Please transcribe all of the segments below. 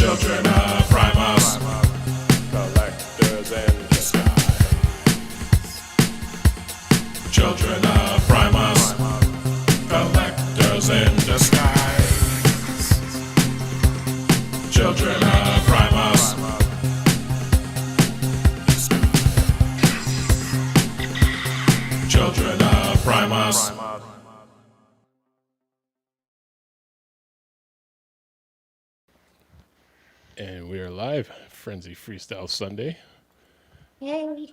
Children of Primus, collectors in disguise. Children of Primus, collectors in disguise. Children of Primus. Children of Primus. And we are live, Frenzy Freestyle Sunday. Yay.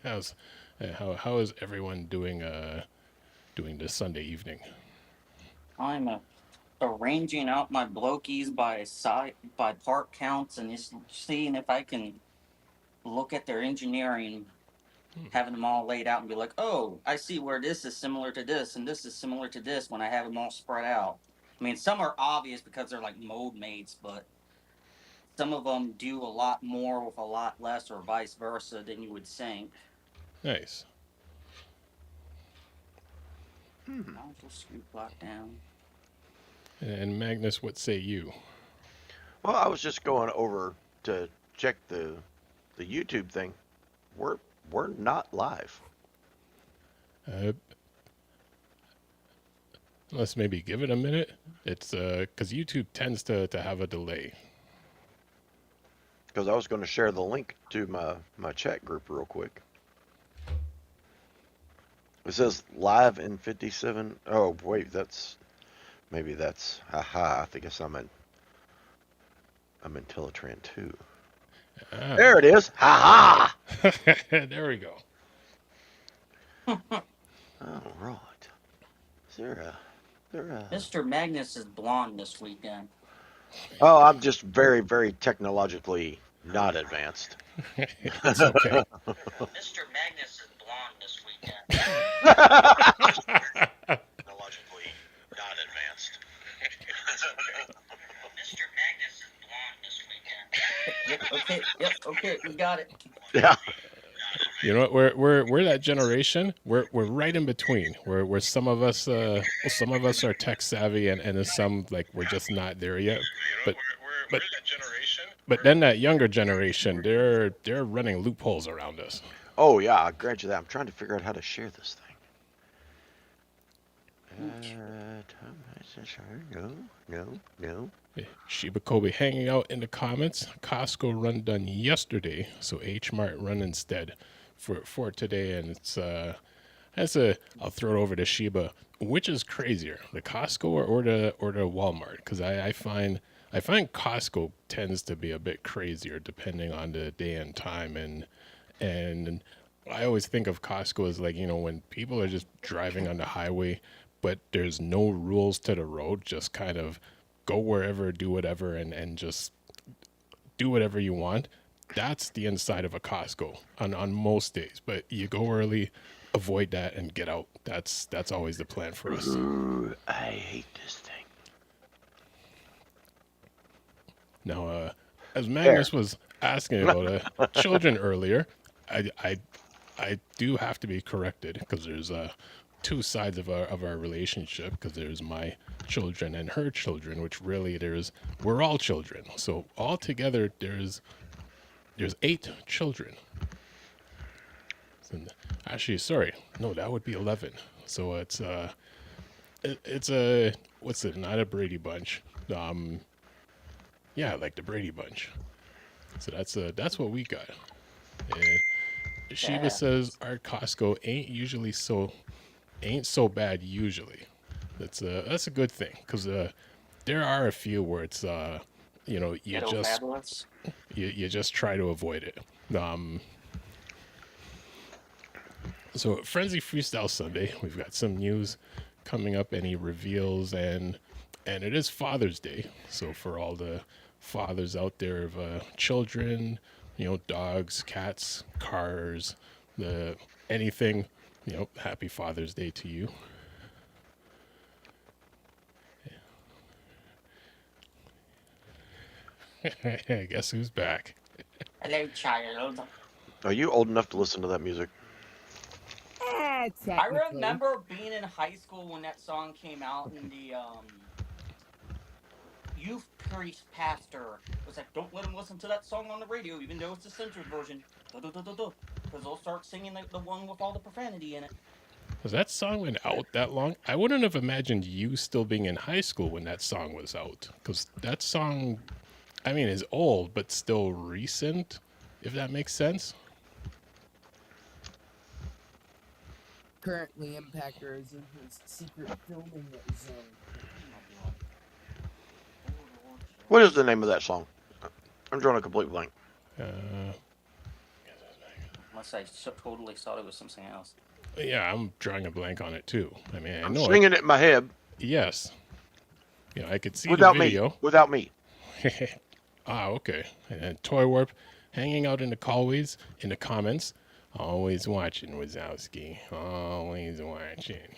How is everyone doing this Sunday evening? I'm arranging out my blokies by part counts and just seeing if I can look at their engineering, having them all laid out and be like, oh, I see where this is similar to this and this is similar to this when I have them all spread out. I mean, some are obvious because they're like mold mates, but some of them do a lot more with a lot less or vice versa than you would think. Nice. I'll just scoot back down. And Magnus, what say you? Well, I was just going over to check the YouTube thing. We're not live. Let's maybe give it a minute. It's because YouTube tends to have a delay. Because I was going to share the link to my chat group real quick. It says live in 57. Oh wait, maybe that's haha. I guess I'm in Teletran 2. Ah. There it is. Ha ha. There we go. All right. Is there a Mr. Magnus is blonde this weekend. Oh, I'm just very, very technologically not advanced. It's okay. Mr. Magnus is blonde this weekend. Technologically not advanced. Mr. Magnus is blonde this weekend. Yep, okay, we got it. Yeah. You know what? We're that generation. We're right in between. Where some of us are tech savvy and some like we're just not there yet. But that generation. But then that younger generation, they're running loopholes around us. Oh yeah, I'll grant you that. I'm trying to figure out how to share this thing. No. Shiba Kobe hanging out in the comments. Costco run done yesterday, so H Mart run instead for today, and it's I'll throw it over to Shiba. Which is crazier, the Costco or the Walmart? Because I find Costco tends to be a bit crazier depending on the day and time, and I always think of Costco as like, you know, when people are just driving on the highway, but there's no rules to the road, just kind of go wherever, do whatever, and just do whatever you want. That's the inside of a Costco on most days. But you go early, avoid that, and get out. That's always the plan for us. Ooh, I hate this thing. Now, as Magnus was asking about children earlier, I do have to be corrected because there's two sides of our relationship, because there's my children and her children, which really we're all children. So altogether there's 8 children. Actually, sorry, no, that would be 11. So it's a what's it? Not a Brady Bunch. Yeah, like the Brady Bunch. So that's what we got. And Shiba says our Costco ain't so bad usually. That's a good thing, because there are a few where it's you know, you just try to avoid it. So Frenzy Freestyle Sunday, we've got some news coming up, any reveals, and it is Father's Day. So for all the fathers out there of children, you know, dogs, cats, cars, anything, you know, happy Father's Day to you. Guess who's back? Hello, child. Are you old enough to listen to that music? I remember being in high school when that song came out, and the youth priest pastor was like, don't let them listen to that song on the radio, even though it's the censored version. Because they'll start singing the one with all the profanity in it. Was that song been out that long? I wouldn't have imagined you still being in high school when that song was out. Because that song, I mean, is old, but still recent, if that makes sense. Currently, Impactor is in his secret filming zone. What is the name of that song? I'm drawing a complete blank. Unless I totally thought it was something else. Yeah, I'm drawing a blank on it too. I mean, I I'm know singing it in my head. Yes. You know, I could see Without the video. Without me. Okay. And then Toy Warp hanging out in the callways, in the comments. Always watching, Wazowski. Always watching.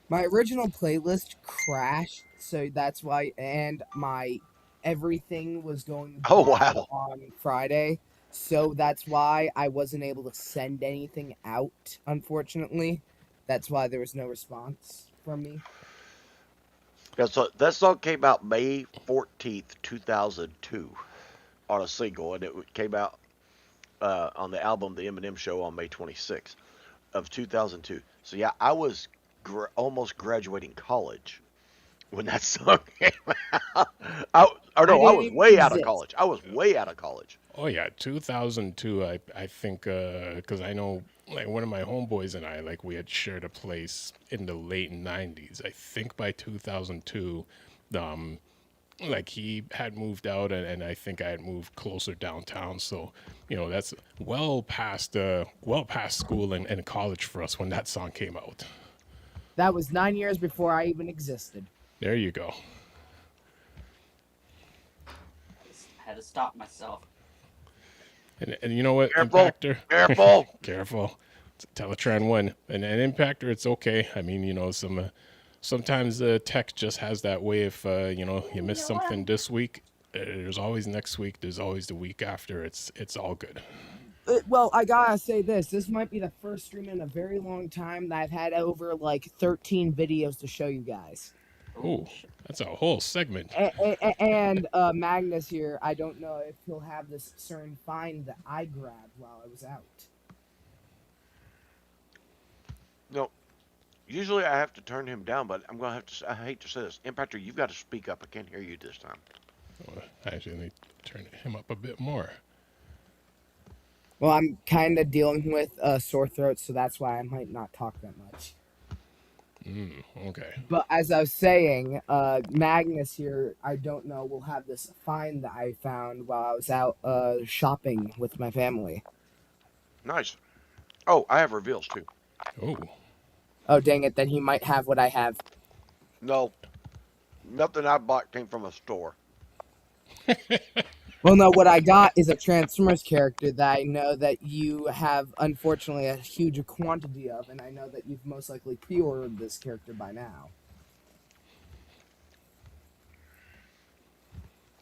My original playlist crashed, so that's why, and my everything was going Oh, bad wow. on Friday, so that's why I wasn't able to send anything out, unfortunately. That's why there was no response from me. Yeah, so that song came out May 14th, 2002 on a single, and it came out on the album The Eminem Show on May 26th of 2002. So yeah, I was almost graduating college when that song came out. I was way out of college. I was way out of college. Oh yeah, 2002. I think because I know like one of my homeboys and I like we had shared a place in the late 90s. I think by 2002, like he had moved out and I think I had moved closer downtown. So you know that's well past school and college for us when that song came out. That was 9 years before I even existed. There you go. I had to stop myself. And you know what, Careful. Impactor? Careful. Careful. It's Teletran 1. And Impactor, it's okay. I mean, you know, sometimes tech just has that way. If, you know, you miss something this week, there's always next week. There's always the week after. It's all good. Well, I gotta say this might be the first stream in a very long time that I've had over like 13 videos to show you guys. Oh, that's a whole segment. And Magnus here, I don't know if he'll have this certain find that I grabbed while I was out. No, usually I have to turn him down, but I'm gonna have to. I hate to say this, Impactor, you've got to speak up. I can't hear you this time. Oh, I actually need to turn him up a bit more. Well, I'm kind of dealing with a sore throat, so that's why I might not talk that much. Okay. But as I was saying, Magnus here, I don't know, will have this find that I found while I was out shopping with my family. Nice. Oh, I have reveals too. Oh. Oh, dang it, then he might have what I have. No, nothing I bought came from a store. Well, no, what I got is a Transformers character that I know that you have, unfortunately, a huge quantity of, and I know that you've most likely pre-ordered this character by now.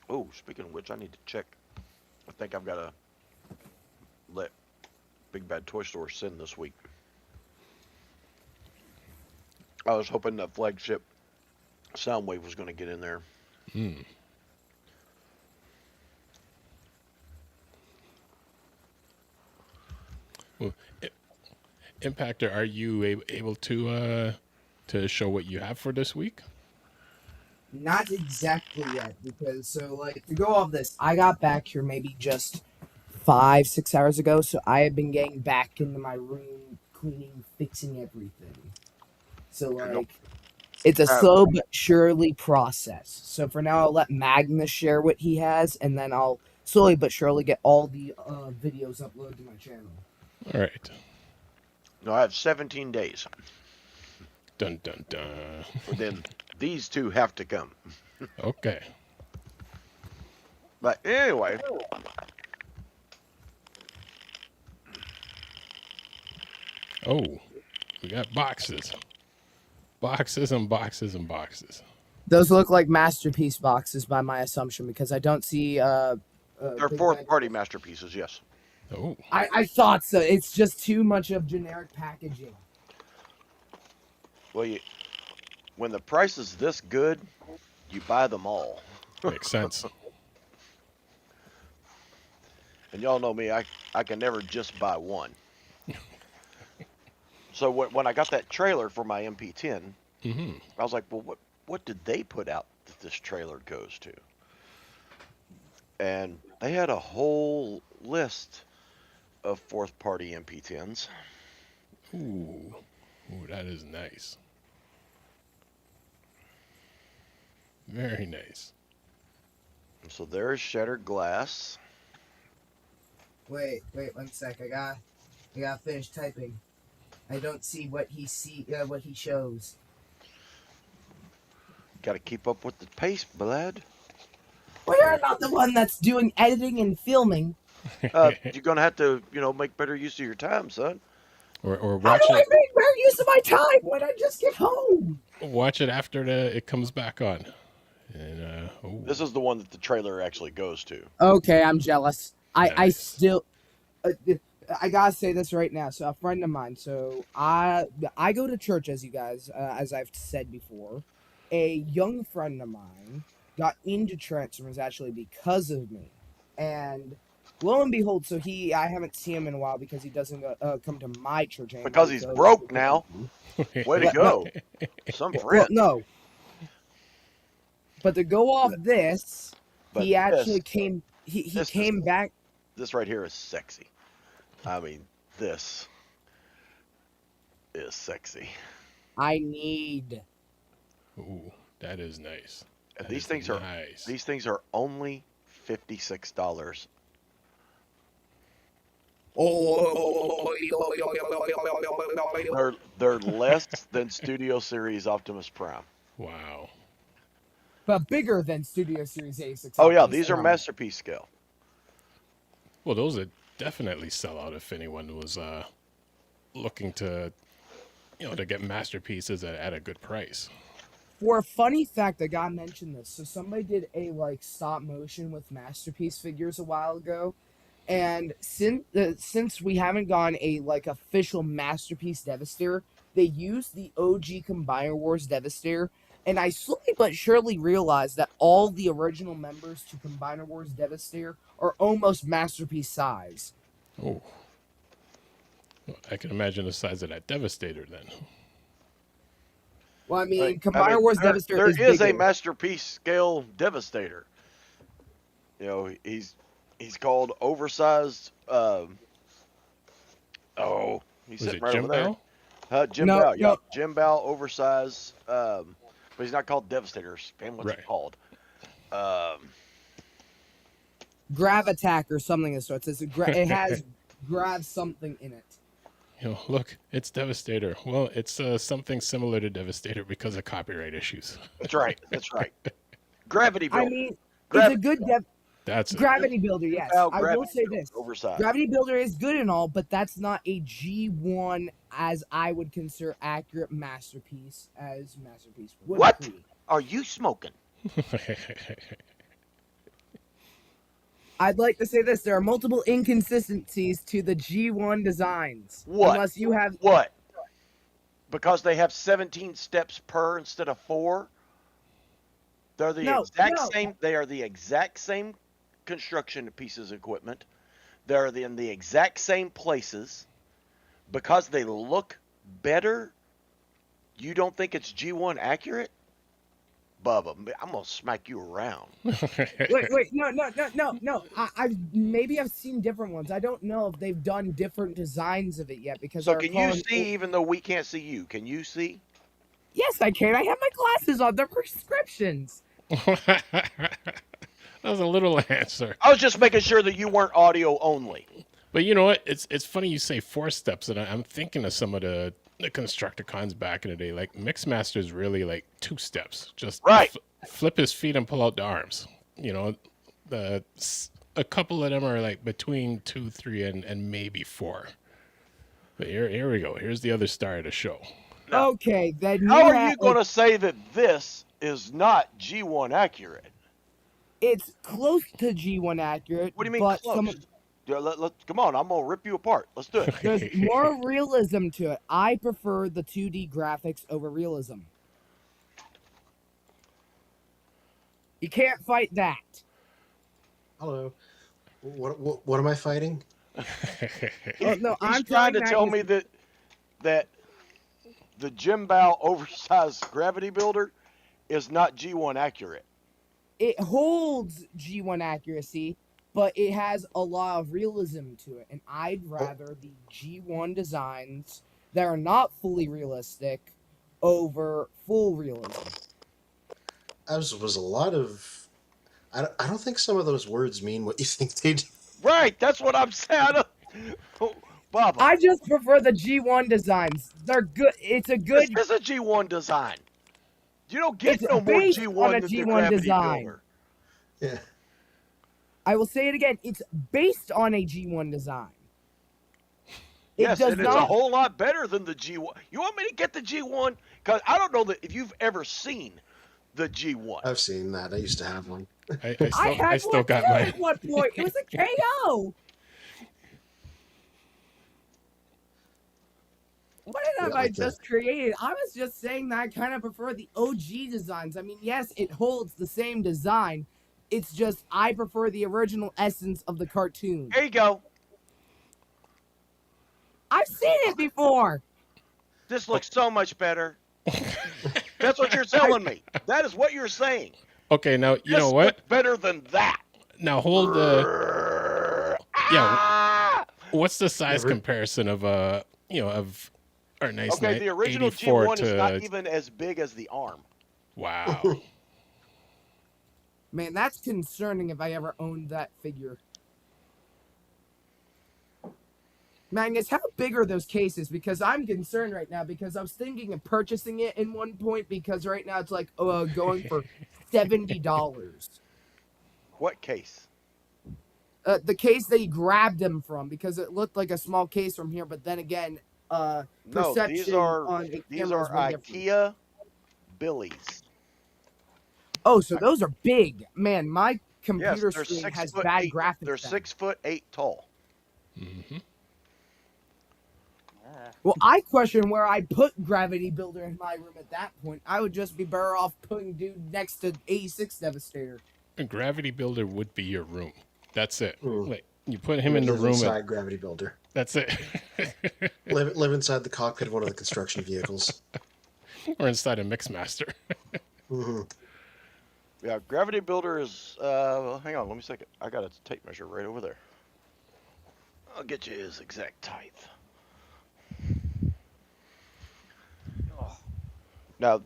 Oh, speaking of which, I need to check. I think I've got to let Big Bad Toy Store send this week. I was hoping that flagship Soundwave was going to get in there. Well, Impactor, are you able to show what you have for this week? Not exactly yet, because, to go off this, I got back here maybe just 5-6 hours ago, so I have been getting back into my room, cleaning, fixing everything. So, it's a slow but surely process. So for now, I'll let Magnus share what he has, and then I'll slowly but surely get all the videos uploaded to my channel. All right. No, I have 17 days. Dun, dun, dun. But then these two have to come. Okay. But anyway. Oh, we got boxes. Boxes and boxes and boxes. Those look like masterpiece boxes by my assumption, because I don't see... They're fourth-party masterpieces, yes. Oh. I thought so. It's just too much of generic packaging. Well, when the price is this good, you buy them all. Makes sense. And y'all know me, I can never just buy one. So when I got that trailer for my MP10, Hmm. I was like, well, what did they put out that this trailer goes to? And they had a whole list of fourth party MP10s. Ooh. Ooh, that is nice. Very nice. So there's Shattered Glass. Wait, 1 sec. I gotta finish typing. I don't see what he shows. Got to keep up with the pace, blood. Well, you're not the one that's doing editing and filming. You're gonna have to, make better use of your time, son. Or How watch do I it. make better use of my time when I just get home? Watch it after it comes back on. And ooh, This is the one that the trailer actually goes to. Okay, I'm jealous. I Nice. still. I gotta say this right now. So a friend of mine. So I go to church, as you guys, as I've said before. A young friend of mine got into Transformers actually because of me, and lo and behold, so I haven't seen him in a while because he doesn't come to my church anymore. Because he's broke now. Way to go. Some Well, friend. no. But to go off this, But he actually this- came. He this came back. This right here is sexy. I mean, this is sexy. I need. Ooh, that is nice. And That these is things nice. these things are only $56. They're less than Studio Series Optimus Prime. Wow. But bigger than Studio Series A6. Oh yeah, these are masterpiece scale. Well, those would definitely sell out if anyone was looking to, to get masterpieces at a good price. For a funny fact, I gotta mention this. So somebody did a stop motion with masterpiece figures a while ago, and since we haven't gotten a official masterpiece Devastator, they used the OG Combiner Wars Devastator, and I slowly but surely realized that all the original members to Combiner Wars Devastator are almost masterpiece size. Oh. Well, I can imagine the size of that Devastator then. Well, I mean, Right. Combiner Wars there Devastator is a bigger. masterpiece scale Devastator. He's called oversized. He's Was sitting it right Jim over there. Bow? Jim No, Bow, yeah, no. Jim Bow, oversized. But he's not called Devastator. Spam, what's it Right. called? Grav Attack or something of sorts. It has Grav something in it. Look, it's Devastator. Well, it's something similar to Devastator because of copyright issues. That's right. That's right. Gravity Builder. I mean, Grav- it's a good That's it. Gravity Builder, yes. Bow I will Gravity say Builder, this. oversized. Gravity Builder is good and all, but that's not a G1 as I would consider accurate masterpiece as masterpiece. would What? create. Are you smoking? I'd like to say this. There are multiple inconsistencies to the G1 designs. What? Unless you have... What? Because they have 17 steps per instead of 4? They're the No, exact no. same. They are the exact same construction pieces of equipment. They're in the exact same places. Because they look better, you don't think it's G1 accurate? Bubba, I'm gonna smack you around. Wait, no. Maybe I've seen different ones. I don't know if they've done different designs of it yet because. So I can recall you in- see even though we can't see you? Can you see? Yes, I can. I have my glasses on. They're prescriptions. That was a little answer. I was just making sure that you weren't audio only. But you know what? It's funny you say 4 steps, and I'm thinking of some of the Constructicons back in the day. Like Mixmaster's really like 2 steps. Just Right. Flip his feet and pull out the arms. A couple of them are like between 2, 3, and maybe 4. But here we go. Here's the other star of the show. No. Okay, then How are have, you going to say that this is not G1 accurate? It's close to G1 accurate. What do you mean but close? Yeah, come on, I'm going to rip you apart. Let's do it. There's more realism to it. I prefer the 2D graphics over realism. You can't fight that. Hello. What am I fighting? Oh, no, He's I'm trying telling to tell Magnus, me that the Jimbao oversized gravity builder is not G1 accurate. it holds G1 accuracy, but it has a lot of realism to it, and I'd rather the G1 designs that are not fully realistic over full realism. Was a lot of. I don't think some of those words mean what you think they do. Right, that's what I'm saying. Baba, I just prefer the G1 designs. They're good. It's a this good. is a G1 design. You don't get It's no more based on a G1 than the G1 gravity design. builder. Yeah. I will say it again. It's based on a G1 design. Yes, does and it's a not. whole lot better than the G1. You want me to get the G1? Because I don't know that if you've ever seen the G1. I've seen that. I used to have one. I still had got one mine. too at one point. It was a KO. What have I just created? I was just saying that I kind of prefer the OG designs. I mean, yes, it holds the same design. It's just I prefer the original essence of the cartoon. There you go. I've seen it before. This looks so much better. That's what you're telling me. That is what you're saying. Okay, now you know This what? looks better than that. Now hold the Ah! What's the size comparison of of our nice Okay, the original 84 G1 to is not even as big as the arm. wow. Man, that's concerning if I ever owned that figure. Magnus, how big are those cases? Because I'm concerned right now because I was thinking of purchasing it in one point because right now it's like going for $70. What case? The case they grabbed them from because it looked like a small case from here, but then again, No, perception these are on a these camera is are way different. IKEA Billies. Oh, so those are big. Man, my computer they're screen has 6'8". bad graphics. They're then. 6'8" tall. Mm-hmm. Well, I question where I put Gravity Builder in my room at that point. I would just be better off putting dude next to 86 Devastator. A gravity builder would be your room. That's it. Mm. Like you put him in the Live room. inside Gravity Builder. That's it. Live inside the cockpit of one of the construction vehicles. Or inside a Mixmaster. Mm-hmm. Yeah, Gravity Builder is. Hang on, let me second. I got a tape measure right over there. I'll get you his exact height. Now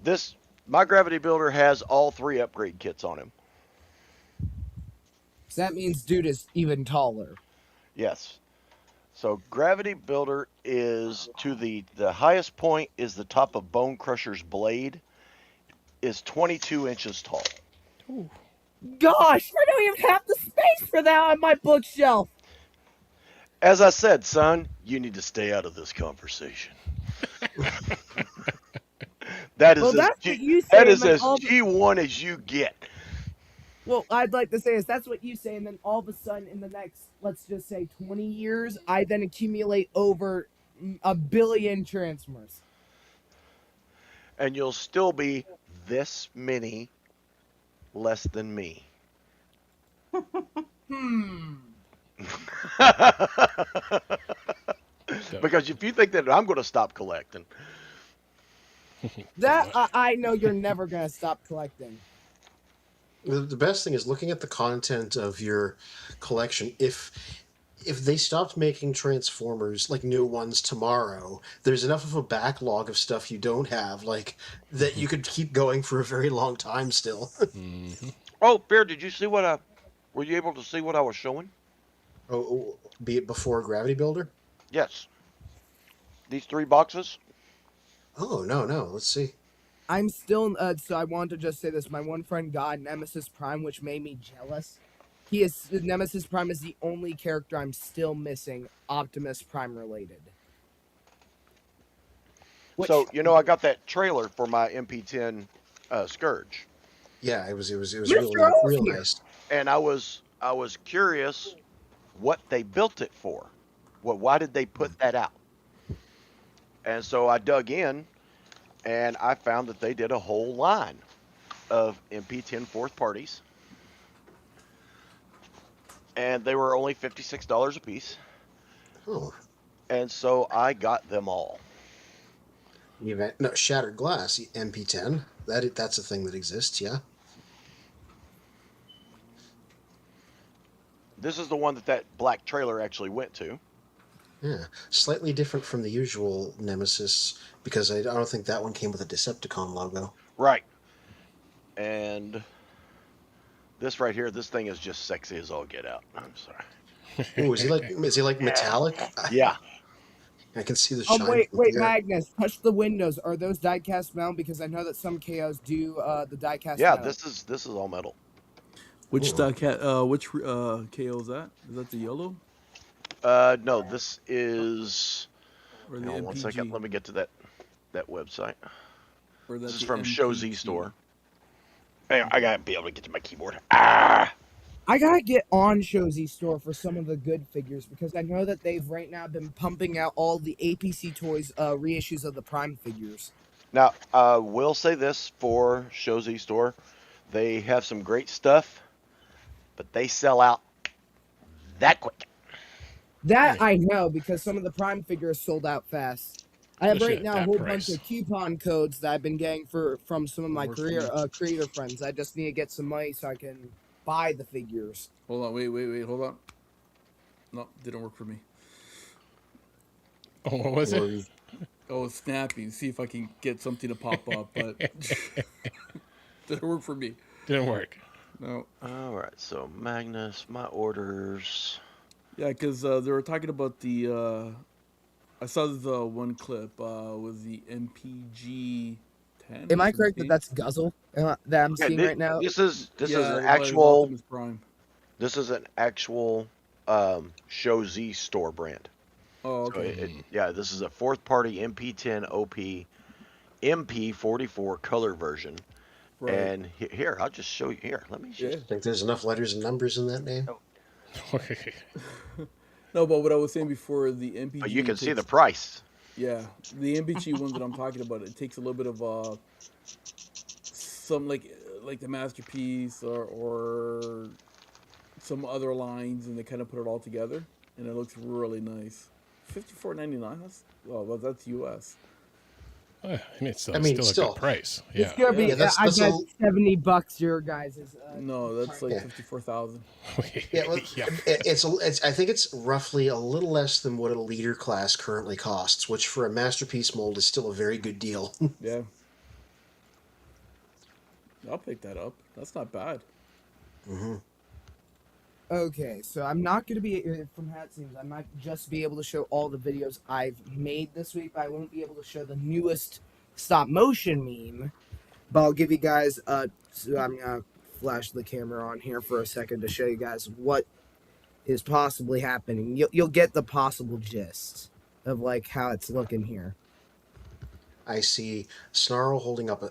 my Gravity Builder has all 3 upgrade kits on him. So that means dude is even taller. Yes. So Gravity Builder is to the highest point is the top of Bone Crusher's blade, is 22 inches tall. Ooh. Gosh, I don't even have the space for that on my bookshelf. As I said, son, you need to stay out of this conversation. That is as G1 as you get. Well, I'd like to say is that's what you say, and then all of a sudden in the next, let's just say 20 years, I then accumulate over 1 billion Transformers. And you'll still be this many less than me. Because if you think that I'm going to stop collecting. That I know you're never going to stop collecting. The best thing is looking at the content of your collection. If they stopped making Transformers, like new ones tomorrow, there's enough of a backlog of stuff you don't have, like that you could keep going for a very long time still. Mm-hmm. Oh, Bear, did you see were you able to see what I was showing? Oh, be it before Gravity Builder? Yes. These 3 boxes? Oh, no. Let's see. I'm still, so I want to just say this. My one friend got Nemesis Prime, which made me jealous. Nemesis Prime is the only character I'm still missing Optimus Prime related. So, I got that trailer for my MP10 Scourge. Yeah, it was real nice. And I was curious what they built it for. Why did they put that out? And so I dug in, and I found that they did a whole line of MP10 fourth parties and they were only $56 a piece. Oh, And so I got them all. no, Shattered Glass MP10. That's a thing that exists. Yeah. This is the one that black trailer actually went to. Yeah, slightly different from the usual Nemesis because I don't think that one came with a Decepticon logo. Right. And this right here, this thing is just sexy as all get out. I'm sorry. Oh, is he like metallic? Yeah. I can see the shine. Wait, from here. Magnus, touch the windows. Are those die-cast metal? Because I know that some KOs do the die-cast Yeah, metal. this is all metal. Which Ooh. KO is that? Is that the yellow No, this is. or the Hang on MPG? one second. Let me get to that website. Or This that's is the from Show MPG? Z Store. Hang on, I gotta be able to get to my keyboard. Ah! I gotta get on Shozy Store for some of the good figures because I know that they've right now been pumping out all the APC Toys reissues of the Prime figures. Now, will say this for Show Z Store. They have some great stuff, but they sell out that quick. That I know because some of the Prime figures sold out fast. I have Especially right at now a that whole price. bunch of coupon codes that I've been getting from some of my Works for me. creator friends. I just need to get some money so I can buy the figures. Hold on, wait, hold on. No, didn't work for me. Oh, what was it? Oh, it's snappy. See if I can get something to pop up, but didn't work for me. Didn't work. No. All right, so Magnus, my orders. Yeah, because they were talking about the. I saw the one clip with the MPG 10. Am or I correct that 17. that's Guzzle that I'm seeing right now? This is Yeah, an but actual. Optimus Prime. This is an actual Show Z Store brand. Oh, So okay. this is a fourth party MP10 OP MP44 color version. Right. And here, I'll just show you. Here, let me show Yeah. you. I think there's enough letters and numbers in that name. No, but what I was saying before, the MPG. But you can see the takes- price. Yeah, the MPG one that I'm talking about, it takes a little bit of some like the masterpiece or some other lines, and they kind of put it all together, and it looks really nice. $54.99. That's US. I mean, it's still, I mean, still a still. good price. It's Yeah. gonna be. Yeah, that's I bet a- $70 your guys is. No, that's like Yeah. 54,000. Yeah, well, Yeah. it's. I think it's roughly a little less than what a leader class currently costs, which for a masterpiece mold is still a very good deal. Yeah. I'll pick that up. That's not bad. Mm-hmm. Okay, so I'm not going to be from Hat Seams. I might just be able to show all the videos I've made this week, but I won't be able to show the newest stop motion meme. But I'll give you guys. So I'm gonna flash the camera on here for a second to show you guys what is possibly happening. You'll get the possible gist of like how it's looking here. I see Snarl holding up.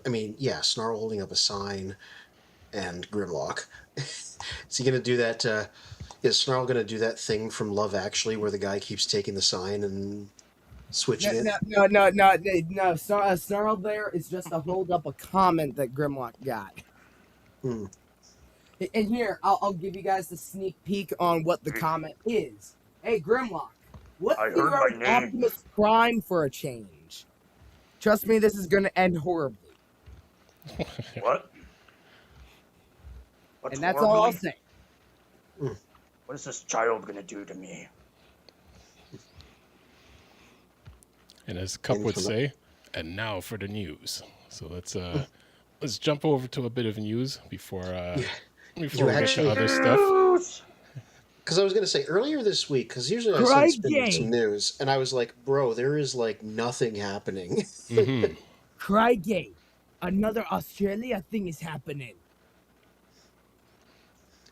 Snarl holding up a sign, and Grimlock. Is he gonna do that? Is Snarl gonna do that thing from Love Actually, where the guy keeps taking the sign and switching it? No. Snarl there is just to hold up a comment that Grimlock got. Hmm. And here, I'll give you guys the sneak peek on what the comment is. Hey, Grimlock, let's figure out Optimus Prime for a change. Trust me, this is going to end horribly. What? What's And that's all I'll say. What is this child gonna do to me? And as Cup would say, and now for the news. So let's jump over to a bit of news before we get actually- to other stuff. Because I was going to say earlier this week, because usually I Cry send gay. some news, and I was like, bro, there is like nothing happening. Mhm. Crygate, another Australia thing is happening.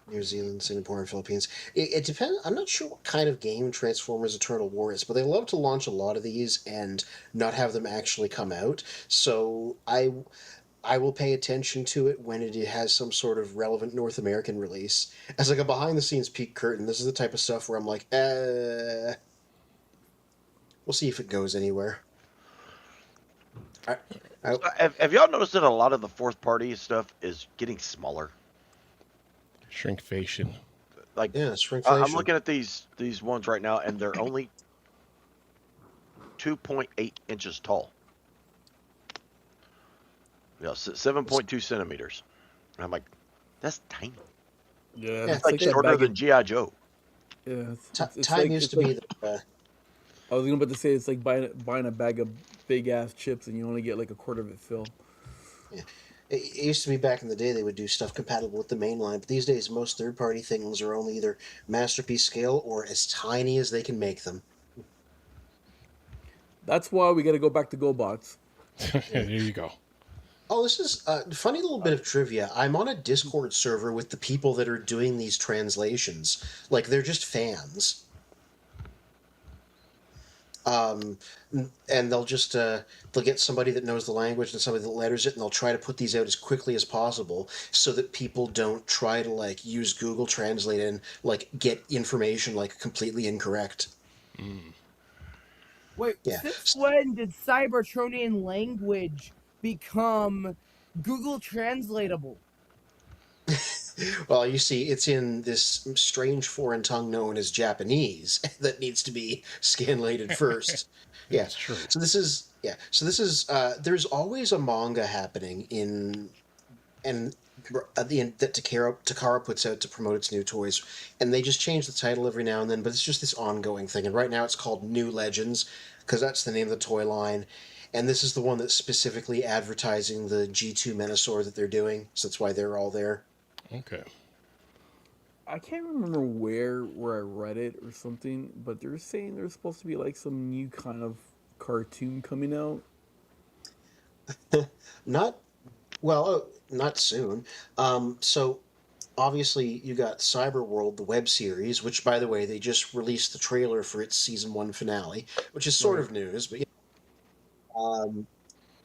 New Zealand, Singapore, and Philippines. It depends. I'm not sure what kind of game Transformers Eternal War is, but they love to launch a lot of these and not have them actually come out. So I will pay attention to it when it has some sort of relevant North American release. As like a behind-the-scenes peek curtain, this is the type of stuff where I'm like, we'll see if it goes anywhere. Have y'all noticed that a lot of the fourth party stuff is getting smaller? Shrinkflation. Like Yeah, I'm shrinkflation. looking at these ones right now, and they're only 2.8 inches tall. Yeah, 7.2 centimeters. And I'm like, that's tiny. Yeah, Yeah, it's Like like that shorter bag than of GI Joe. yeah. It's Time like used it's to like be the, I was about to say it's like buying a bag of big ass chips and you only get like a quarter of it filled. yeah. It used to be back in the day they would do stuff compatible with the main line, but these days most third-party things are only either masterpiece scale or as tiny as they can make them. That's why we got to go back to GoBots. There you go. Oh, this is a funny little bit of trivia. I'm on a Discord server with the people that are doing these translations. Like, they're just fans. And they'll just they'll get somebody that knows the language and somebody that letters it, and they'll try to put these out as quickly as possible so that people don't try to like use Google Translate and like get information like completely incorrect. Wait, Yeah. since when did Cybertronian language become Google translatable? Well, you see, it's in this strange foreign tongue known as Japanese that needs to be scanlated first. Yeah. That's true. So this is there's always a manga happening in and that Takara puts out to promote its new toys, and they just change the title every now and then, but it's just this ongoing thing. And right now it's called New Legends because that's the name of the toy line. And this is the one that's specifically advertising the G2 Menasor that they're doing, so that's why they're all there. Okay. I can't remember where I read it or something, but they're saying there's supposed to be like some new kind of cartoon coming out. Not not soon. So obviously you got Cyberworld, the web series, which by the way they just released the trailer for its season 1 finale, which is sort of news, but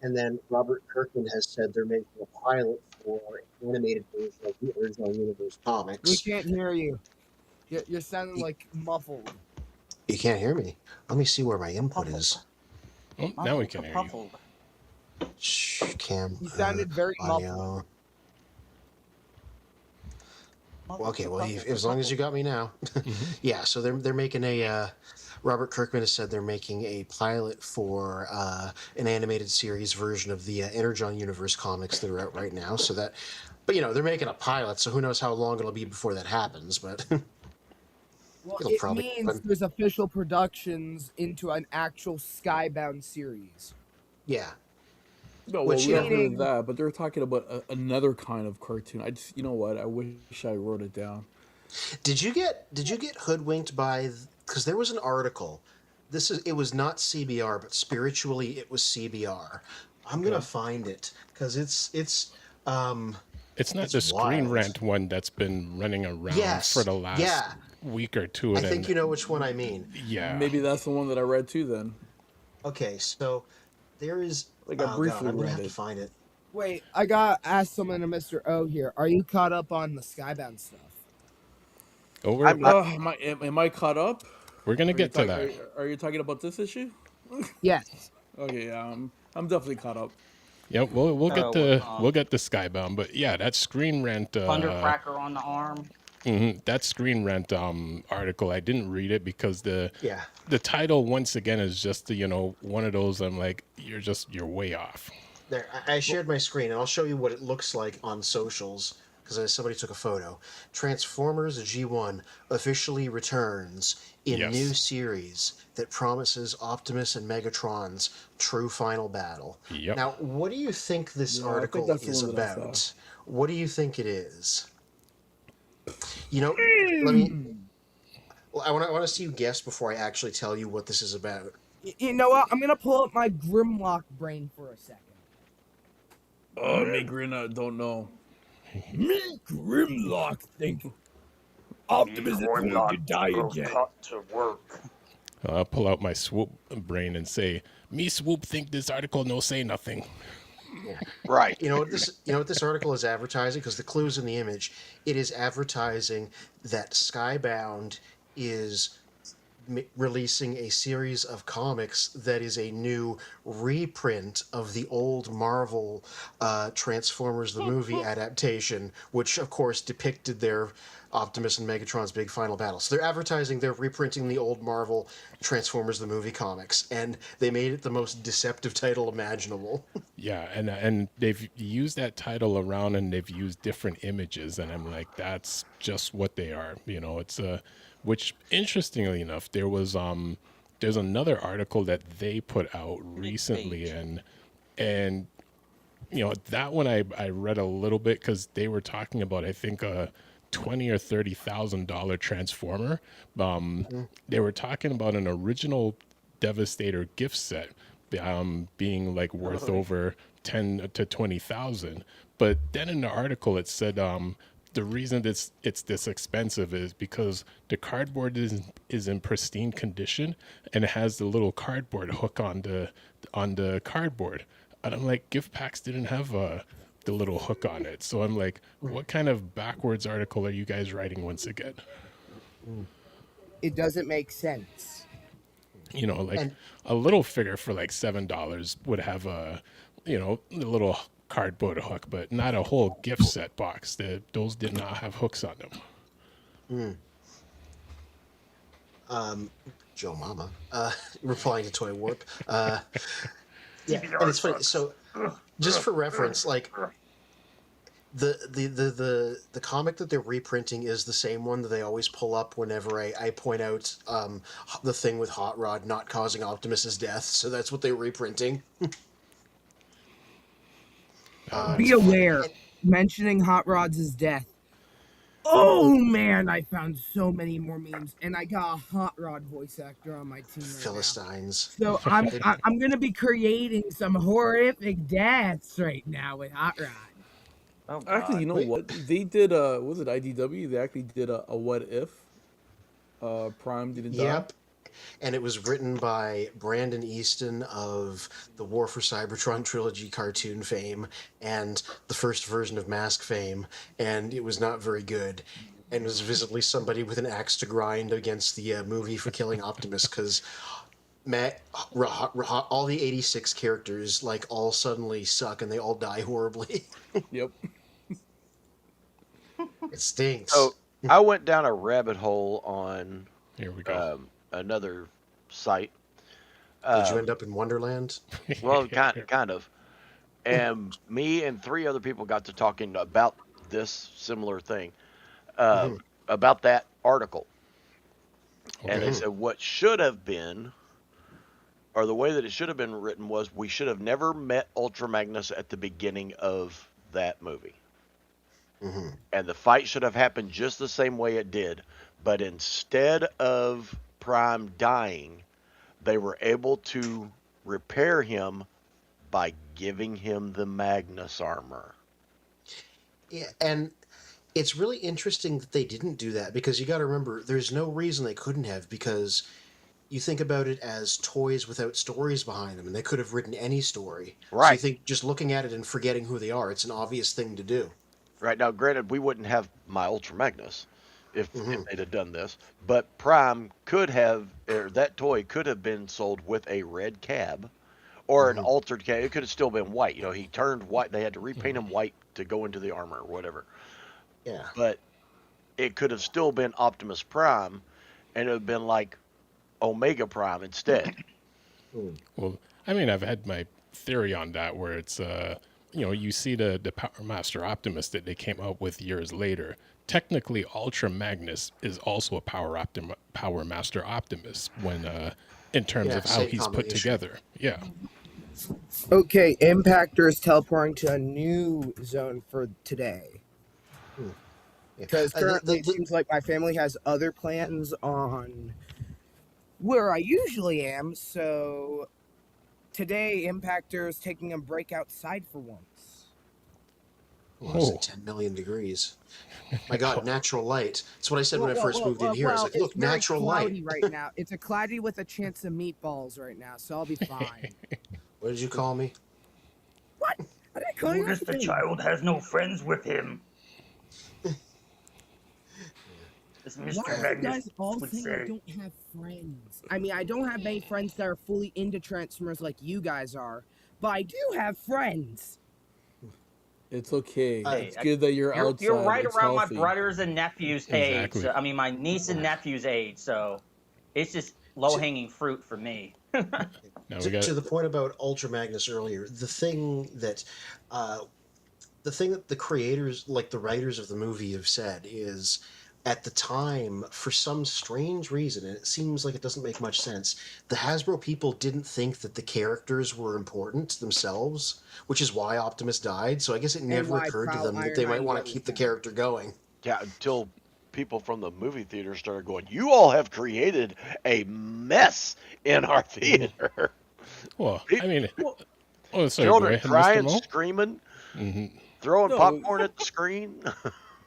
and then Robert Kirkman has said they're making a pilot for an animated version of the original Universe We comics. can't hear you. You're sounding like muffled. You can't hear me. Let me see where my input is. Oh, now we can hear you. Puffled. Shh, Cam. You sounded very audio. muffled. Well, okay, well, as long as you got me now. Yeah, so they're making a. Robert Kirkman has said they're making a pilot for an animated series version of the Energon Universe comics that are out right now. So that, but they're making a pilot, so who knows how long it'll be before that happens. But Well, it'll it probably means happen. there's official productions into an actual Skybound series. Yeah. No, well, Which, we haven't heard meaning- of that, but they're talking about another kind of cartoon. You know what? I wish I wrote it down. Did you get hoodwinked by? Because there was an article. It was not CBR, but spiritually it was CBR. I'm gonna find it because it's It's not It's the Screen wild. Rant one that's been running around Yes, for the last yeah. week or two. I And think then, you know which one I mean. yeah. Maybe that's the one that I read too. Then Okay, so there is. Like, I oh briefly God, I'm gonna read have to it. find it. Wait, I got asked someone to Mr. O here. Are you caught up on the Skybound stuff? Oh, am I caught up? we're gonna get to that. Are you talking about this issue? Yes. Okay, I'm definitely caught up. Yep, we'll get the Oh, we'll get the Skybound, but yeah, that Screen Rant Thundercracker on the arm. that Screen Rant article, I didn't read it because the title once again is just one of those. I'm like, you're way off. There, I shared my screen, and I'll show you what it looks like on socials because somebody took a photo. Transformers G1 officially returns in Yes. new series that promises Optimus and Megatron's true final battle. Yep. Now, what do you think this Yeah, I think article that's the is one that I saw. about? What do you think it is? Let me. Well, I want to see you guess before I actually tell you what this is about. You know what? I'm gonna pull up my Grimlock brain for a second. Oh, me Grina don't know. Me, Grimlock, think Optimus is going to die again. Cut to work. I'll pull out my swoop brain and say, me swoop think this article no say nothing. Right. You know what this article is advertising? Because the clue's in the image. It is advertising that Skybound is releasing a series of comics that is a new reprint of the old Marvel Transformers the movie adaptation, which of course depicted their Optimus and Megatron's big final battle. So they're advertising they're reprinting the old Marvel Transformers the movie comics, and they made it the most deceptive title imaginable. Yeah, and they've used that title around and they've used different images, and I'm like, that's just what they are. You know, it's which interestingly enough, there's another article that they put out recently, and you know that one I read a little bit because they were talking about I think a $20,000 or $30,000 transformer. They were talking about an original Devastator gift set being like worth over 10 to 20,000. But then in the article it said the reason it's this expensive is because the cardboard is in pristine condition and it has the little cardboard hook on the cardboard. And I'm like, gift packs didn't have the little hook on it. So I'm like, what kind of backwards article are you guys writing once again? It doesn't make sense. You know, like And a little figure for like $7 would have a little cardboard hook, but not a whole gift set box. Those did not have hooks on them. Joe Mama, replying to Toy Warp. Yeah, and it's funny. So, just for reference, like the comic that they're reprinting is the same one that they always pull up whenever I point out the thing with Hot Rod not causing Optimus's death. So that's what they're reprinting. Be aware, mentioning Hot Rod's death. Oh man, I found so many more memes, and I got a Hot Rod voice actor on my team right Philistines. now. So I'm gonna be creating some horrific deaths right now with Hot Rod. Oh, God. Actually, you know what? They did was it IDW? They actually did a what if Prime didn't die. Yep. And it was written by Brandon Easton of the War for Cybertron trilogy cartoon fame and the first version of Mask fame, and it was not very good. And was visibly somebody with an axe to grind against the movie for killing Optimus, because all the 86 characters like all suddenly suck and they all die horribly. Yep. It stinks. So I went down a rabbit hole on Here we go. another site. Did you end up in Wonderland? Well, kind of. And me and 3 other people got to talking about this similar thing, about that article. And they said what should have been, or the way that it should have been written was, we should have never met Ultra Magnus at the beginning of that movie. And the fight should have happened just the same way it did. But instead of Prime dying, they were able to repair him by giving him the Magnus armor. Yeah, and it's really interesting that they didn't do that, because you got to remember, there's no reason they couldn't have, because you think about it as toys without stories behind them, and they could have written any story. Right. So you think just looking at it and forgetting who they are, it's an obvious thing to do. Right now, granted, we wouldn't have my Ultra Magnus if they'd have done this, but Prime could have, or that toy could have been sold with a red cab or an altered cab. It could have still been white. You know, he turned white. They had to repaint him white to go into the armor or whatever. Yeah. But it could have still been Optimus Prime, and it would have been like Omega Prime instead. Well, I mean, I've had my theory on that where it's, you see the Power Master Optimus that they came up with years later. Technically, Ultra Magnus is also a Power Master Optimus when, in terms of how same he's put combination. together. Yeah. Okay, Impactor is teleporting to a new zone for today. Because currently it seems like my family has other plans on where I usually am, so today Impactor is taking a break outside for once. Well, it's at 10 million degrees. My God, natural light. That's what I said when I first moved in here. I was like, look, it's very natural cloudy light. right now. It's a cloudy with a chance of meatballs right now, so I'll be fine. What did you call me? What? I didn't call you Notice the anything. child has no friends with him. The as Why Mr. are you Magnus guys all would saying I say. don't have friends? I mean, I don't have many friends that are fully into Transformers like you guys are, but I do have friends. It's okay. Uh, It's good that you're You're outside. right It's around my healthy. brothers and nephews' age. Exactly. I mean, my niece and nephew's age. So it's just low hanging fruit for me. Now we got to the point about Ultra Magnus earlier, uh, the thing that the creators, like the writers of the movie, have said is, at the time, for some strange reason, and it seems like it doesn't make much sense, the Hasbro people didn't think that the characters were important themselves, which is why Optimus died. So I guess it never why occurred to Prowl them that they might Ironhide want was to keep the dead. character going. Yeah, until people from the movie theater started going, "You all have created a mess in our theater." well. I mean, oh, sorry. Go Children ahead, Mr. crying, Mo. screaming, Hmm. throwing No. popcorn at the screen.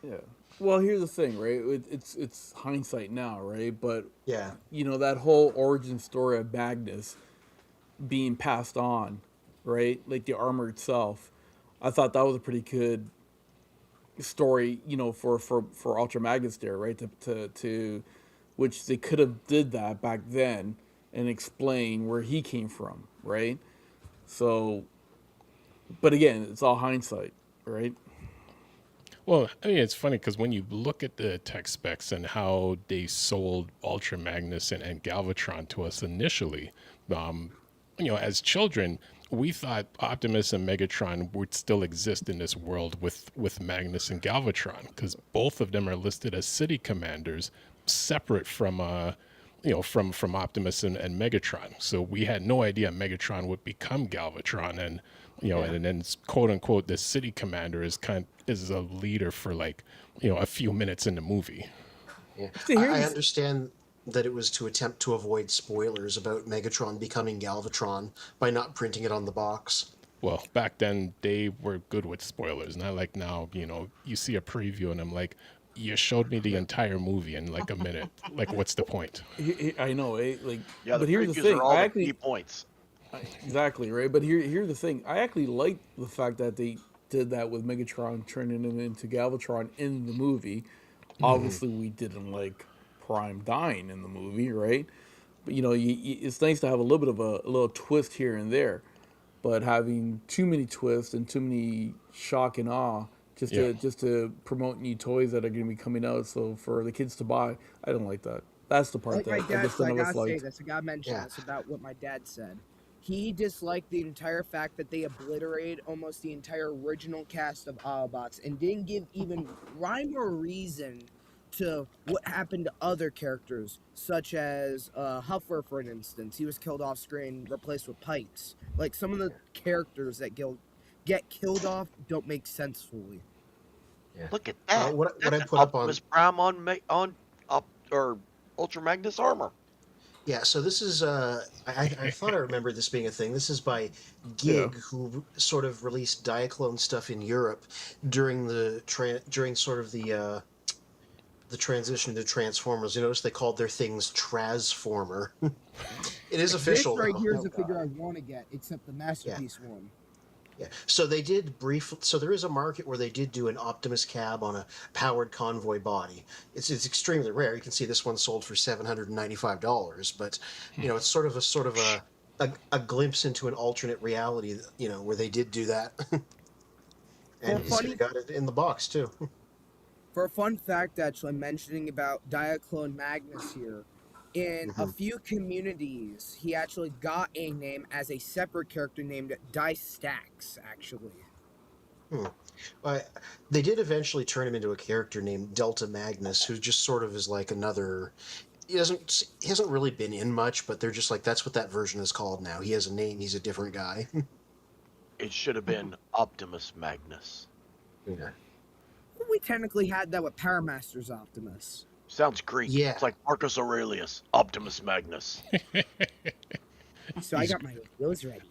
Yeah. Well, here's the thing, right? It's hindsight now, right? But Yeah. that whole origin story of Magnus being passed on, right? Like the armor itself, I thought that was a pretty good story, for Ultra Magnus there, right? To which they could have did that back then and explain where he came from, right? So, but again, it's all hindsight, right? Well, I mean, it's funny because when you look at the tech specs and how they sold Ultra Magnus and Galvatron to us initially, as children, we thought Optimus and Megatron would still exist in this world with Magnus and Galvatron because both of them are listed as city commanders, separate from from Optimus and Megatron. So we had no idea Megatron would become Galvatron, and and then quote unquote the city commander is a leader for like a few minutes in the movie. Yeah. See, here's I the- understand that it was to attempt to avoid spoilers about Megatron becoming Galvatron by not printing it on the box. Well, back then they were good with spoilers, not like now. You see a preview and I'm like, you showed me the entire movie in like a minute. Like, what's the point? I know, like, Yeah, the but here's the previews thing. are all I the actually key points. exactly right. But here's the thing. I actually like the fact that they did that with Megatron turning him into Galvatron in the movie. Obviously, we didn't like Prime dying in the movie, right? But it's nice to have a little bit of a little twist here and there. But having too many twists and too many shock and awe just to promote new toys that are going to be coming out, so for the kids to buy, I don't like that. That's the part Like my that I dad guess said, I none of us gotta say liked. this. I gotta mention Yeah. this about what my dad said. He disliked the entire fact that they obliterated almost the entire original cast of Autobots and didn't give even rhyme or reason to what happened to other characters, such as Huffer, for an instance. He was killed off screen, replaced with pipes. Like, some of the characters that get killed off don't make sense fully. Look at that. What I That's put up on Optimus Prime or Ultra Magnus armor. Yeah, so this is I thought I remembered this being a thing. This is by Gig, who sort of released Diaclone stuff in Europe during during sort of the transition to Transformers. You notice they called their things Transformer. It is official. This right though. here is the figure I want to get, except the Masterpiece one. Yeah. So they did So there is a market where they did do an Optimus cab on a powered convoy body. It's extremely rare. You can see this one sold for $795, but it's sort of a glimpse into an alternate reality. Where they did do that, and you see they got it in the box too. For a fun fact, actually, mentioning about Diaclone Magnus here, in a few communities, he actually got a name as a separate character named Distax, actually. They did eventually turn him into a character named Delta Magnus, who just sort of is like another. He hasn't really been in much, but they're just like, that's what that version is called now. He has a name. He's a different guy. It should have been Optimus Magnus. Yeah. We technically had that with Power Masters Optimus. Sounds Greek. Yeah. It's like Marcus Aurelius, Optimus Magnus. So I got my wheels ready.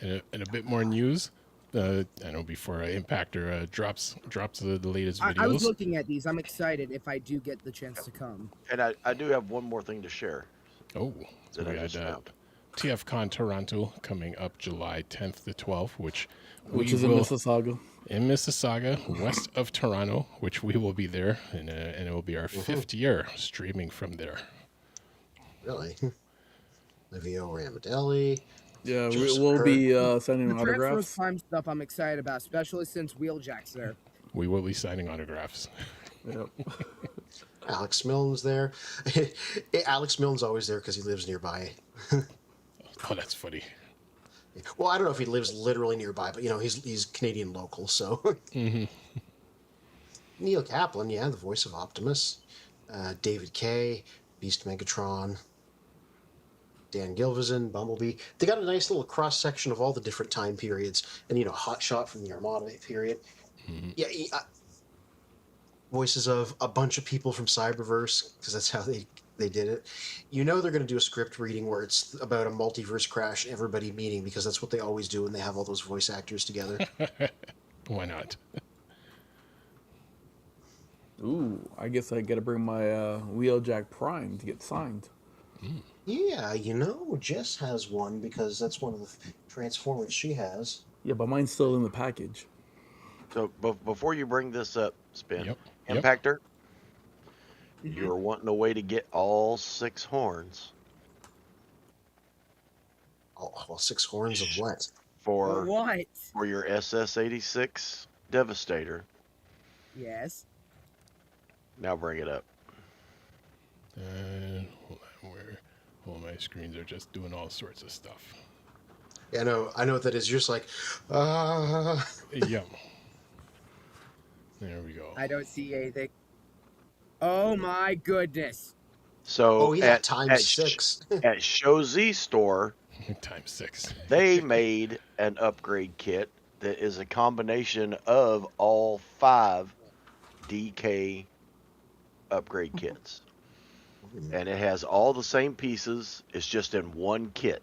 And a bit more news. I know before Impactor drops the latest videos. I was looking at these. I'm excited if I do get the chance to come. And I do have one more thing to share. Oh, so That we I had just found. TFCON Toronto coming up July 10th to 12th, which Which is in Mississauga. in Mississauga, west of Toronto, which we will be there, and it will be our 5th year streaming from there. Really? Livio Ramadelli. Yeah, Just we'll heard- be sending The Transfers autographs. Prime stuff I'm excited about, especially since Wheeljack's there. We will be signing autographs. Yep. Alex Milne's there. Alex Milne's always there because he lives nearby. Oh, that's funny. Well, I don't know if he lives literally nearby, but he's Canadian local, so. Neil Kaplan, yeah, the voice of Optimus. David Kay, Beast Megatron. Dan Gilvezan, Bumblebee. They got a nice little cross section of all the different time periods, and Hot Shot from the Armada period. Yeah, voices of a bunch of people from Cyberverse, because that's how they did it. They're going to do a script reading where it's about a multiverse crash, everybody meeting, because that's what they always do when they have all those voice actors together. Why not? Ooh, I guess I got to bring my Wheeljack Prime to get signed. Yeah, Jess has one because that's one of the Transformers she has. Yeah, but mine's still in the package. So before you bring this up, Spin, Yep. Impactor, you're wanting a way to get all 6 horns Oh, well, 6 horns of what? for What? for your SS-86 Devastator. Yes. Now bring it up. And all my screens are just doing all sorts of stuff. Yeah, I know what that is. You're just like, Yep. There we go. I don't see anything. Oh my goodness. So oh yeah, at times 6. at Show Z store, Times 6. they made an upgrade kit that is a combination of all 5 DK upgrade kits. And it has all the same pieces. It's just in one kit.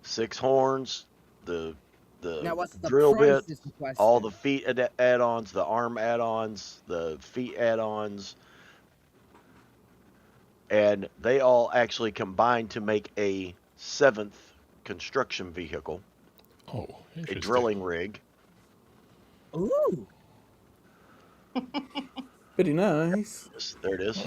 6 horns, the Now what's the drill price bit, is the question. all the feet add-ons, the arm add-ons, the feet add-ons. And they all actually combine to make a 7th construction vehicle, Oh, a interesting. drilling rig. Ooh. Pretty nice. There it is.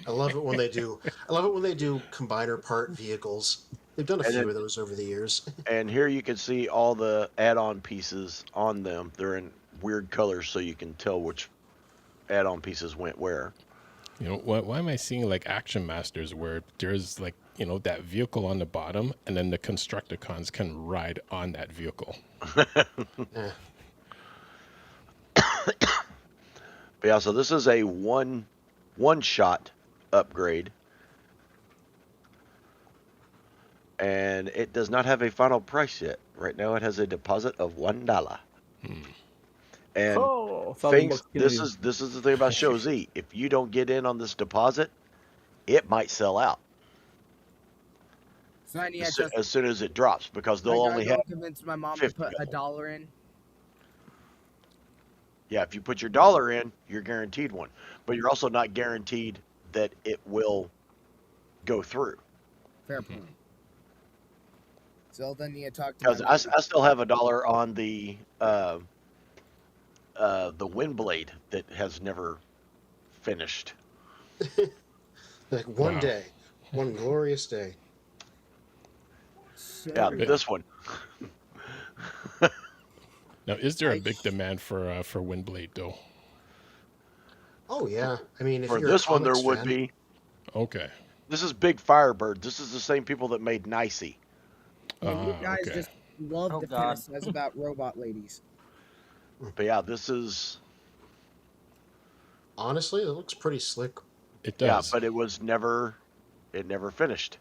I love it when they do. Combiner part vehicles. They've done a And few then- of those over the years. And here you can see all the add-on pieces on them. They're in weird colors so you can tell which add-on pieces went where. Why am I seeing like Action Masters where there's like, that vehicle on the bottom and then the Constructicons can ride on that vehicle? Eh. But yeah, so this is a one-shot upgrade. And it does not have a final price yet. Right now it has a deposit of $1. And Oh, things, $1,000 this Canadian. is the thing about Show Z. If you don't get in on this deposit, it might sell out So I need as, to just as soon as it drops because they'll only have convince my mom to 50 put of them. $1 in. Yeah, if you put your dollar in, you're guaranteed one. But you're also not guaranteed that it will go through. Fair point. So then you talk to Because my I still have $1 on the Windblade that has never finished. Like one Wow. day, one glorious day. So, Yeah, this one. Now, is there a big demand for Windblade though? Oh yeah, I mean, if For you're this a one, there comics would fan, be. Okay. This is Big Firebird. This is the same people that made Nicey. and you guys Okay. just love Oh, to God. fantasize about robot ladies. But yeah, this is. honestly, it looks pretty slick. It Yeah, does. but it never finished.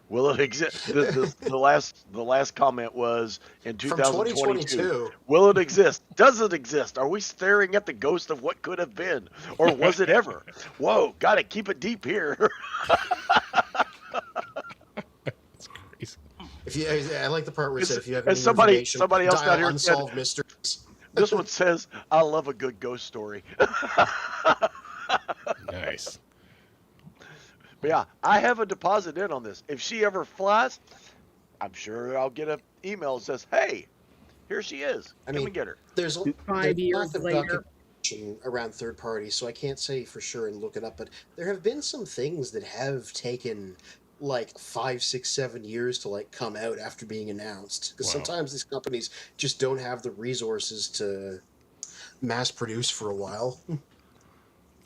Will it exist? The last comment was in From 2022. 2022. Will it exist? Does it exist? Are we staring at the ghost of what could have been, or was it ever? Whoa, gotta keep it deep here. It's crazy. If you, I like the part where it said, if you have And any somebody information, else dial down here said- unsolved mysteries. This one says, "I love a good ghost story." Nice. But yeah, I have a deposit in on this. If she ever flies, I'm sure I'll get an email that says, "Hey, here she is. I Come mean, and get her." there's Five there's years lack of later. documentation around third parties, so I can't say for sure and look it up. But there have been some things that have taken like 5, 6, 7 years to like come out after being announced. Because Wow. sometimes these companies just don't have the resources to mass produce for a while.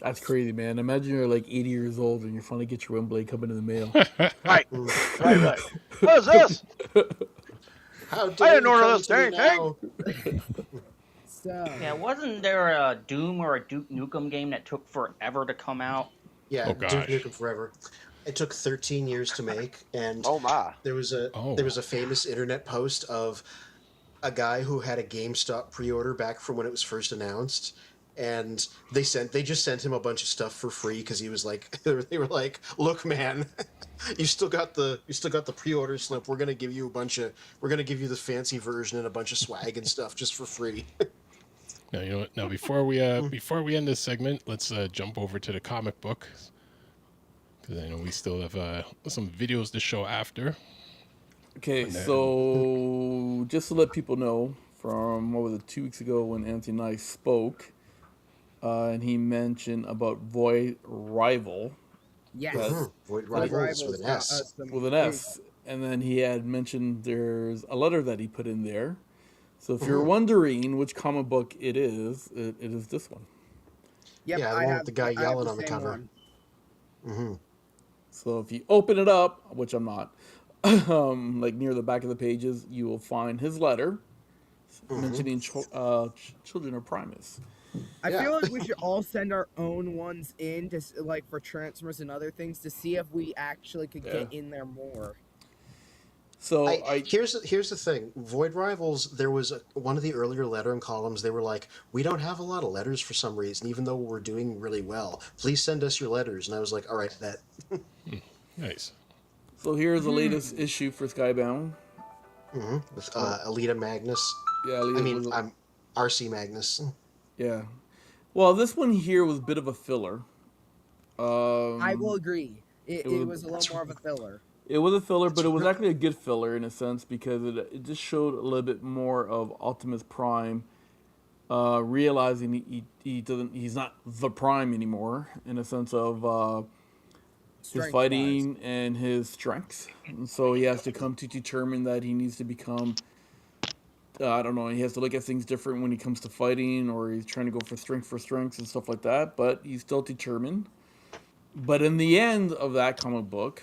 That's crazy, man. Imagine you're like 80 years old and you finally get your Wembley coming in the mail. Right, right. What is this? How I dare didn't you order come this to me dang thing. now? So Yeah, wasn't there a Doom or a Duke Nukem game that took forever to come out? Yeah, Oh, Duke gosh. Nukem Forever. It took 13 years to make, and Oh my! there was a Oh. famous internet post of a guy who had a GameStop pre-order back from when it was first announced, and they just sent him a bunch of stuff for free because he was like they were like, "Look, man, you still got the pre-order slip. We're gonna give you the fancy version and a bunch of swag and stuff just for free." Now, you know what? Now, before we end this segment, let's jump over to the comic book, because I know we still have some videos to show after. Okay, so just to let people know, from what was it, 2 weeks ago when Anthony and I spoke, and he mentioned about Void Rival yes, Void Void Rivals with an got S. us some with an big- S, and then he had mentioned there's a letter that he put in there. So if you're wondering which comic book it is this one. Yep, Yeah, the I one with have the guy I have yelling on the same cover. one. So if you open it up, which I'm not, like near the back of the pages, you will find his letter mentioning Children of Primus. I Yeah. feel like we should all send our own ones in to like for transfers and other things to see if we actually could get in there more. So Here's the thing. Void Rivals, there was one of the earlier lettering columns. They were like, "We don't have a lot of letters for some reason, even though we're doing really well. Please send us your letters." And I was like, "All right, bet." Nice. So here's the latest issue for Skybound. With Alita Magnus. Yeah, I mean, I'm RC Magnus. yeah. Well, this one here was a bit of a filler. I will agree. It was- was a little more of a filler. It was a filler, but it was actually a good filler in a sense because it just showed a little bit more of Optimus Prime realizing he's not the Prime anymore in a sense of his Strength-wise. fighting and his strengths. And so he has to come to determine that he needs to become. I don't know. He has to look at things different when he comes to fighting, or he's trying to go for strengths and stuff like that. But he's still determined. But in the end of that comic book,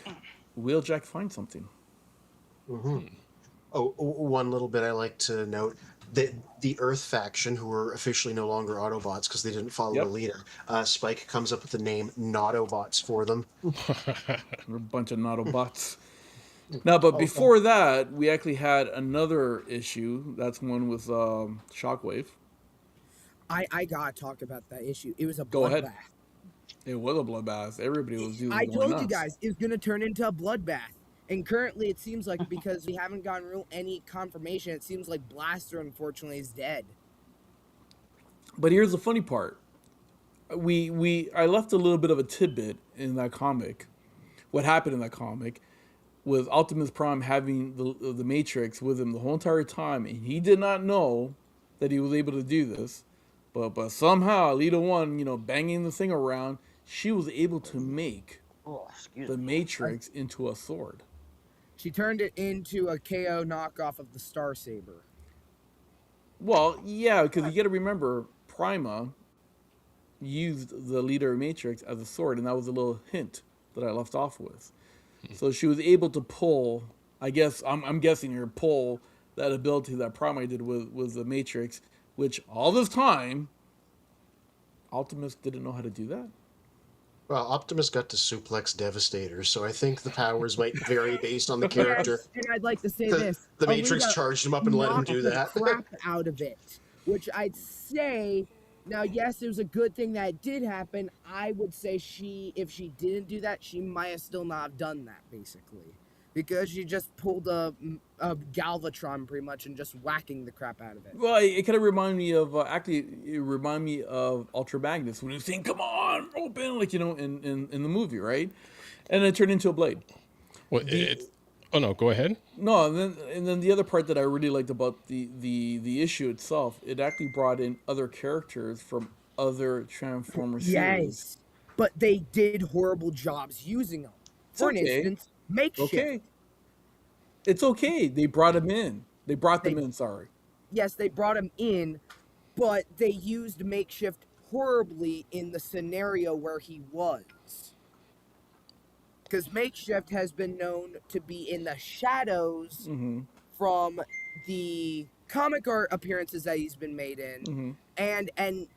Wheeljack finds something. Oh, one little bit I like to note. The Earth faction, who are officially no longer Autobots because they didn't follow Yep. the leader, Spike comes up with the name Autobots for them. They're a bunch of Autobots. Now, but before that, we actually had another issue. That's one with Shockwave. I gotta talk about that issue. It was a Go ahead. bloodbath. It was a bloodbath. Everybody was I going told you nuts. guys it was gonna turn into a bloodbath. And currently, it seems like because we haven't gotten any confirmation, it seems like Blaster unfortunately is dead. But here's the funny part. I left a little bit of a tidbit in that comic. What happened in that comic with Optimus Prime having the Matrix with him the whole entire time, and he did not know that he was able to do this. But somehow, Alita 1, banging the thing around, she was able to make the Matrix into a sword. She turned it into a KO knockoff of the Star Saber. Well, yeah, because you got to remember, Prima used the leader of Matrix as a sword, and that was a little hint that I left off with. So she was able to pull, I guess, I'm guessing here, pull that ability that Prima did with the Matrix, which all this time, Optimus didn't know how to do that. Well, Optimus got to suplex Devastator, so I think the powers might vary based on the character. Yes, and I'd like to say this: The Matrix Alita charged him up and let him knocked do the that. crap out of it, which I'd say. Now, yes, it was a good thing that it did happen. I would say if she didn't do that, she might have still not have done that, basically. Because she just pulled a Galvatron, pretty much, and just whacking the crap out of it. Well, it kind of reminded me of, it reminded me of Ultra Magnus when he was saying, "Come on, open," like, in the movie, right? and it turned into a blade. Well, oh no, go ahead. No, and then the other part that I really liked about the issue itself, it actually brought in other characters from other Transformers series. Yes, but they did horrible jobs using them. For an okay. instance, Makeshift. Okay. It's okay. They brought him in. They brought them in, sorry. Yes, they brought him in, but they used Makeshift horribly in the scenario where he was. Because Makeshift has been known to be in the shadows from the comic art appearances that he's been made in, and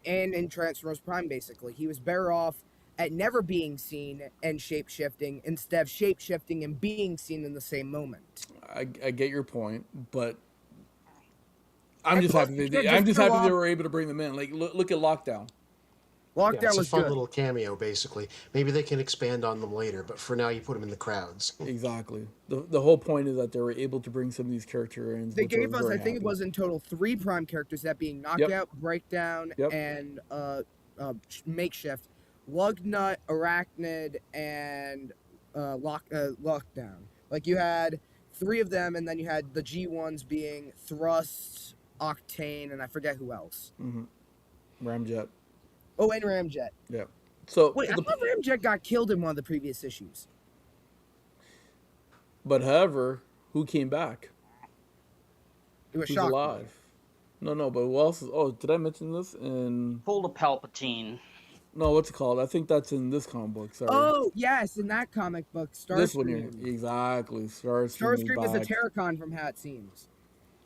in Transformers Prime, basically. He was better off at never being seen and shape-shifting instead of shape-shifting and being seen in the same moment. I get your point, but I'm just happy they were able to bring them in. Like, look at Lockdown. Lockdown it's a was fun good. little cameo, basically. Maybe they can expand on them later, but for now, you put them in the crowds. Exactly. The whole point is that they were able to bring some of these characters in. They gave us, I think it was in total 3 Prime characters, that being Knockout, Breakdown, and Makeshift. Lugnut, Arachnid, and Lockdown. Like, you had 3 of them, and then you had the G1s being Thrust, Octane, and I forget who else. Ramjet. Oh, and Ramjet. Yeah. So wait, I thought Ramjet got killed in one of the previous issues. But however, who came back? It was Who's Shock. alive? No, but who else is? Oh, did I mention this in? Full of Palpatine. No, what's it called? I think that's in this comic book. Sorry. Oh, yes, in that comic book, Starscream. This one here, exactly. Starscream is a Terracon from how it seems.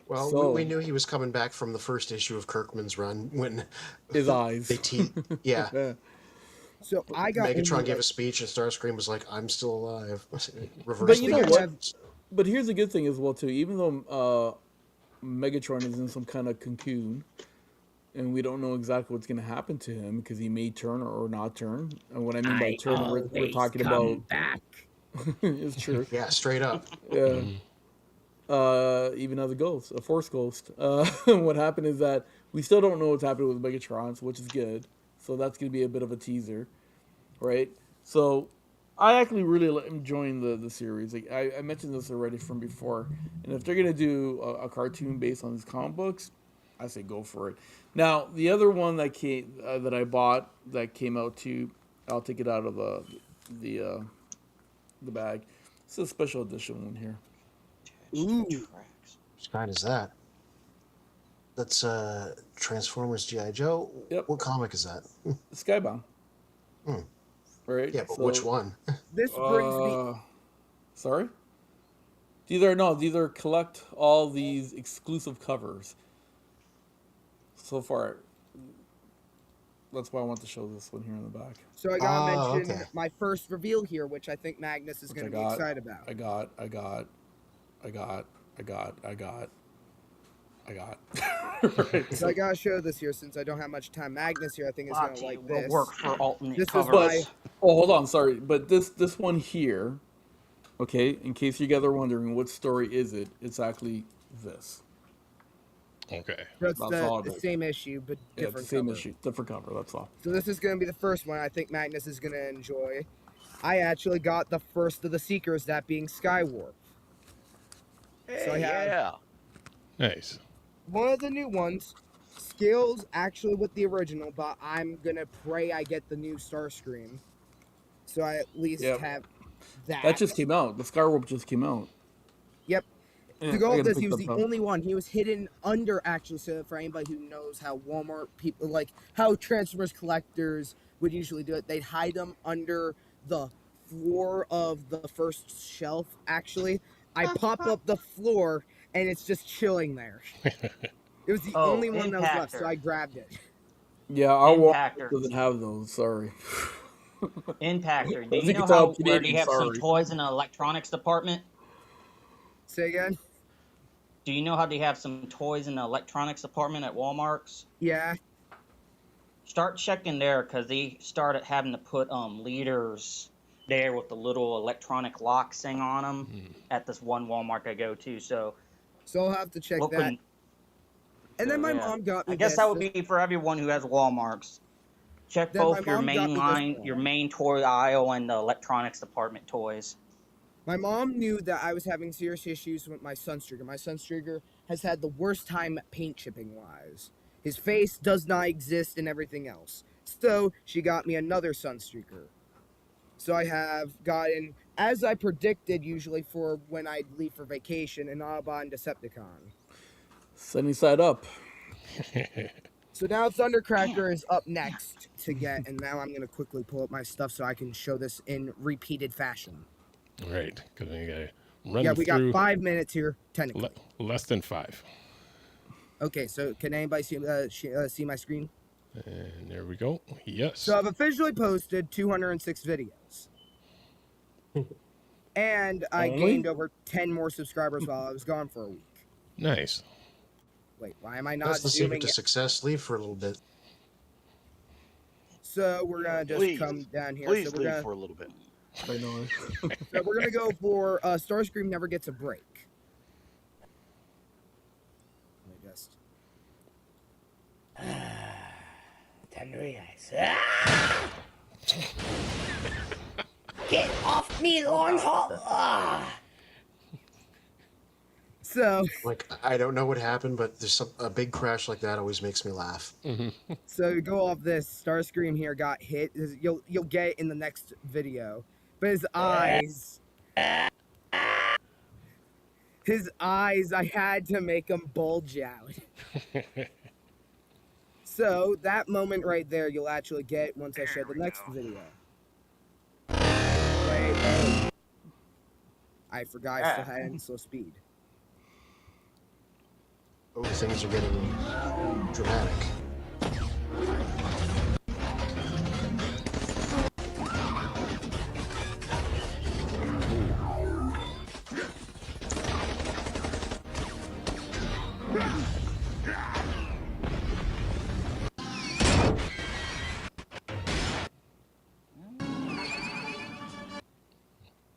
Well, So- we knew he was coming back from the first issue of Kirkman's run when His eyes. yeah. Yeah. So I got Megatron gave a speech and Starscream was like, "I'm still alive." Reverse But you know the what? answers. But here's the good thing as well too. Even though Megatron is in some kind of cocoon, and we don't know exactly what's going to happen to him because he may turn or not turn. And what I mean by turn, we're talking about back. it's true. Yeah, straight up. Yeah. Even as a ghost, a Force ghost. What happened is that we still don't know what's happening with Megatron, which is good. So that's going to be a bit of a teaser, right? So I actually really enjoying the series. Like I mentioned this already from before, and if they're going to do a cartoon based on these comic books, I say go for it. Now the other one that came that I bought that came out too, I'll take it out of the bag. It's a special edition one here. Ooh. Which kind is that? That's Transformers G.I. Joe. Yep. What comic is that? Skybound. Right? Yeah, but So, which one? This brings me. Sorry? These are collect all these exclusive covers. So far, that's why I want to show this one here in the back. So I gotta mention my first reveal here, which I think Magnus is going to be excited about. I got. Right. So I gotta show this here since I don't have much time. Magnus here, I think is gonna like will this. work for alternate This is covers. my. Oh, hold on, sorry, but this one here, okay, in case you guys are wondering what story is it, it's actually this. Okay. That's That's the, all the it is. same issue, but Yeah, different it's the same cover. issue, different cover. That's all. So this is gonna be the first one I think Magnus is gonna enjoy. I actually got the first of the Seekers, that being Skywarp. So I have Yeah. Nice. one of the new ones. Scales actually with the original, but I'm gonna pray I get the new Starscream, so I at least Yep. have that. That just came out. The Skywarp just came out. Yep. Yeah, To go I with gotta this, he pick was that the up. only one. He was hidden under, actually, so for anybody who knows how Walmart people, like how Transformers collectors would usually do it, they'd hide them under the floor of the first shelf, actually. I pop up the floor, and it's just chilling there. It was the Oh, only one that was left, so Impactor. I grabbed it. Yeah, our Walmart Impactor. doesn't have those. Sorry. Impactor. Do I you think know it's all where Canadian, they have some sorry. toys in the electronics department? Say again? Do you know how they have some toys in the electronics department at Walmart's? Yeah. Start checking there because they started having to put leaders there with the little electronic locks thing on them at this one Walmart I go to. So So I'll have to check look that. And then my yeah. mom got me I guess this. that would be for everyone who has Walmarts. Check Then my both your mom got main me this line, one. your main toy aisle, and the electronics department toys. My mom knew that I was having serious issues with my Sunstreaker. My Sunstreaker has had the worst time paint chipping wise. His face does not exist and everything else. So she got me another Sunstreaker. So I have gotten, as I predicted usually for when I'd leave for vacation, an Autobot Decepticon. Sunny side up. So now Thundercracker is up next to get, and now I'm going to quickly pull up my stuff so I can show this in repeated fashion. Right, because we gotta run Yeah, we got through 5 minutes here, technically. less than 5. Okay, so can anybody see my screen? And there we go. Yes. So I've officially posted 206 videos. And I Only? gained over 10 more subscribers while I was gone for a week. Nice. Wait, why am I not That's the zooming secret to in? success. Leave for a little bit. So we're going to just Please, come down here. Please So leave we're for a little bit. I know. so we're going to go for Starscream Never Gets a Break. Let me just... Get off me, Lornhall! So, Like, I don't know what happened, but there's a big crash like that always makes me laugh. so to go off this, Starscream here got hit. You'll get it in the next video. But his eyes, I had to make them bulge out. So that moment right there, you'll actually get once I show the next video. Wait, I forgot I still had it in slow speed. Oh, things are getting dramatic.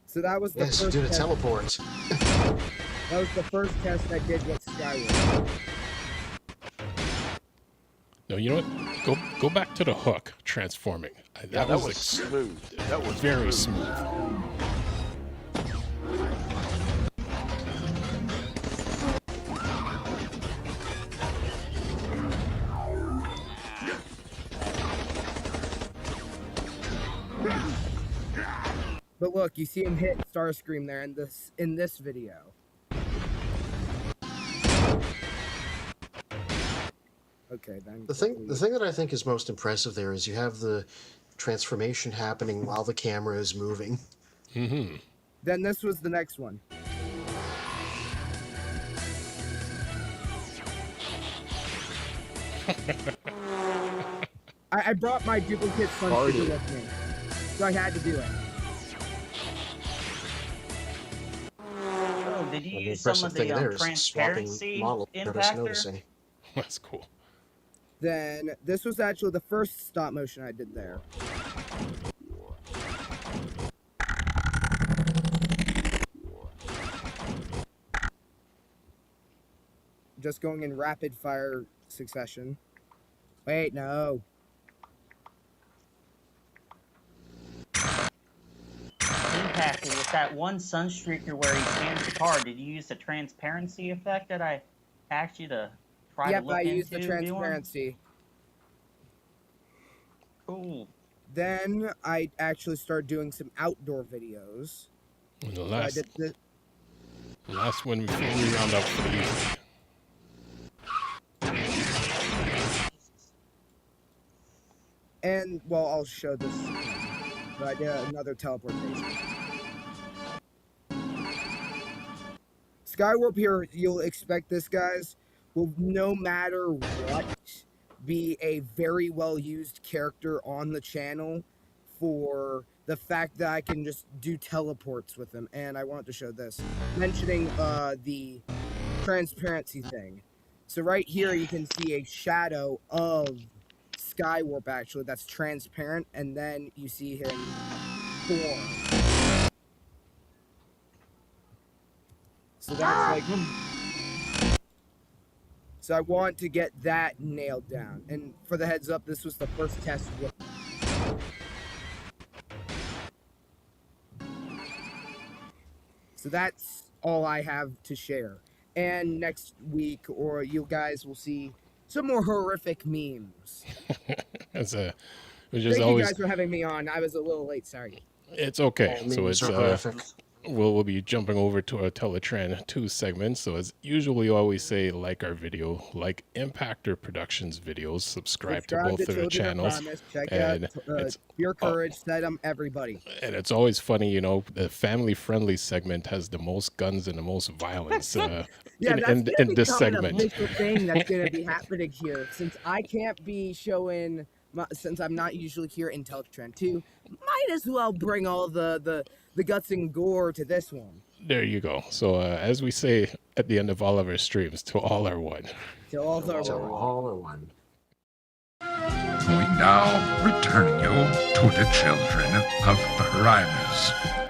So that was the Yes, you first did a test. teleport. That was the first test I did with Skyward. No, you know what? Go back to the hook transforming. Yeah, that was like, smooth. That was very smooth. But look, you see him hit Starscream there in this video. Okay, then. The thing that I think is most impressive there is you have the transformation happening while the camera is moving. Mm-hmm. Then this was the next one. I brought my duplicate Sunstreaker with me, so I had to do it. Oh, did you And the use some impressive of thing the there is swapping transparency models without us impactor? noticing. That's cool. Then this was actually the first stop motion I did there. Just going in rapid fire succession. Wait, no. Impacted with that one Sunstreaker where he scans the car. Did you use the transparency effect that I asked you to try Yep, to look I into? used the Bjorn? transparency. Cool. Then I actually started doing some outdoor videos. And the So I last, did the, last one before we round up for the evening. and well, I'll show this. But I did another teleportation. Skywarp here, you'll expect this, guys, will no matter what be a very well used character on the channel for the fact that I can just do teleports with him. And I want to show this, mentioning the transparency thing. So right here you can see a shadow of Skywarp actually that's transparent, and then you see him form. So that's like So I want to get that nailed down. And for the heads up, this was the first test. So that's all I have to share. And next week, or you guys will see some more horrific memes. It's a, Thank which is you always, guys for having me on. I was a little late, sorry. it's okay. All So memes it's are horrific. we'll be jumping over to our Teletran 2 segment. So as usually always say, like our video, like Impactor Productions videos, subscribe to both of their Children of channels. Primus. Check And out it's Pure Courage, set 'em, everybody. and it's always funny, you know, the family friendly segment has the most guns and the most violence Yeah, in, that's in, gonna in this become an segment. official thing that's gonna be happening here. Since I can't be showing, since I'm not usually here in Teletran 2, might as well bring all the guts and gore to this one. There you go. So as we say at the end of all of our streams, to all are one. So all the So all are one. We now return you to the Children of Primus.